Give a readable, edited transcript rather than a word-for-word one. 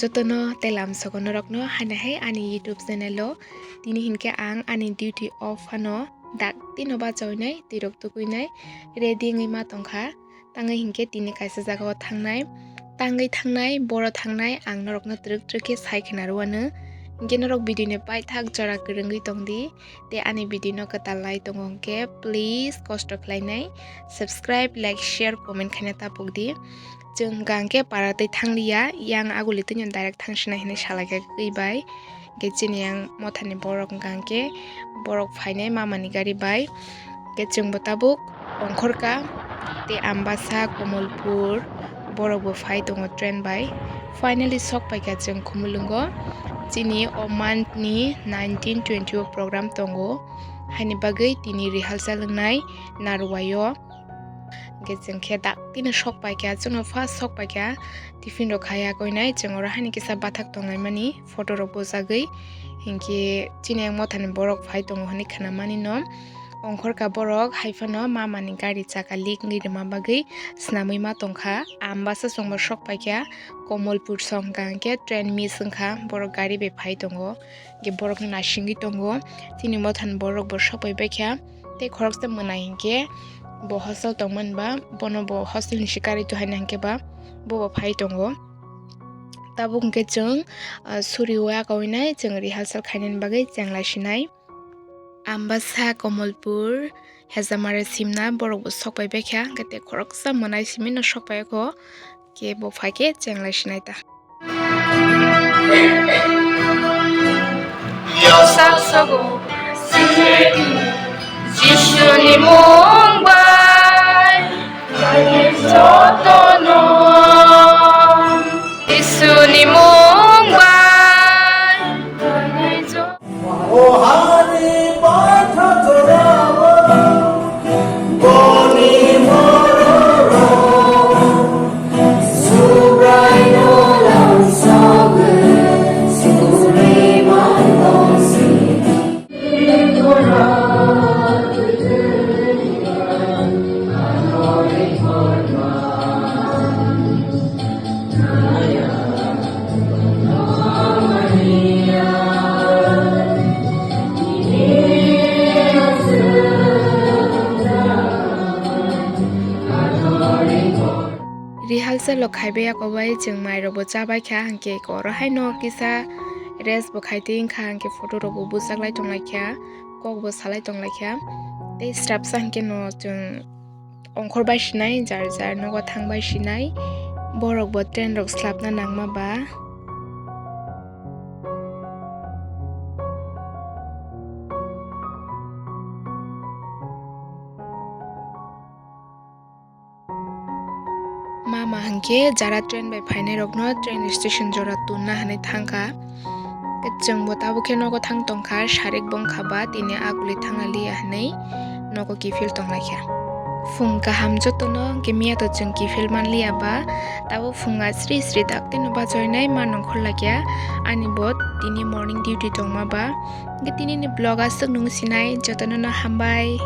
jotono telam sokono rokno hanahe ani YouTube channel o tini hinke ang ani duty off hano dak tino ba joinai tirok tukuinai ready ngai ma tongkha tangai hinke tini kaisa jaga o thangnai tangai thangnai boro thangnai ang norokno truk truke saikhna ruano hinke norok video ne pai thak jora kwrwngwi tongdi te ani video no katalai tongo hinke please kosto khlainai subscribe like share comment khaina tapukdi जों गांके पारातै थांलिया yang aguli tini direct थांसना हिने सालाके गइबाय के चिनि yang मथानि borok गांके borok फाइनाय मामानि गारि bye के जों बताबुक अंखरका ते आम्बासा Kamalpur borok bo phi दङ train bye finally सक पाइका जों खुमुलुंगो चिनि o month ni 1920 program tongo हानि बागै तिनि रिहार्सल लोंनाय नारवायो जों खे दा तिनो शक पाइका जोंनो फार्स्ट शक पाइका टिफिन रो खाया गइनाय जों रा हानि केसा बाथाक तंनाय मानि फटो रो बोजागै हिंके चिने मथानि borok फाइ दङ हनि खाना मानि न अंखरका borok हाइफानो मामानि गारि चाका लिक गिरमा बागै स्नामै मा तंखा आम्बासा संबो शक पाइका कमलपुर संगांके ट्रेन मिस संखा borok गारि बे फाइ दङ गे borok ना सिंगि दङ तिनि मथानि borok बो सपाय बायखा ते खरकसे मोनाय हिंके bo hostel tongman ba bono bo hostel ni shikari to haina hangke ba bo phai tongo tabu hangke chung suriwa kainai chung rehearsal khainen bagai changla sinai ambasa komolpur hezamare simna borok bo sokpai bekha gate khoroksa monai simin no sokpai ko ke bo phake changla sinai ta Yosak sogo sineki jishuni mongbai jotono isuni mongbai oh hari patha jorawo boni mororo subraino lansawe suri mandosi rehearsal lo khaibe yakobai chung mai ro bo chabai kha hangke ko ro haino kisa rest bo khaite ingkha hangke photo ro bo bujaklai tonglai kha kok bo salai tonglai kha te strap hangke no chung ongkhor bai sinai jar jar nogo thangbai sinai borok bo train rok slapna nangma ba mama hangke jara train bai phainai rokno train station jora tunna hanai thangka chung bo tabu khe nogo thang tongkha sarik bongkha ba tini aguli thangali hanai nogo kifil tonglai kha phung kaham jotono gemia to chung kifil manliya ba tabo phunga sri sri dakte no bajoinai manong khorlakya ani bot tini morning duty tongma ba ge tini ni blog asuk nung sinai jotono no hambai।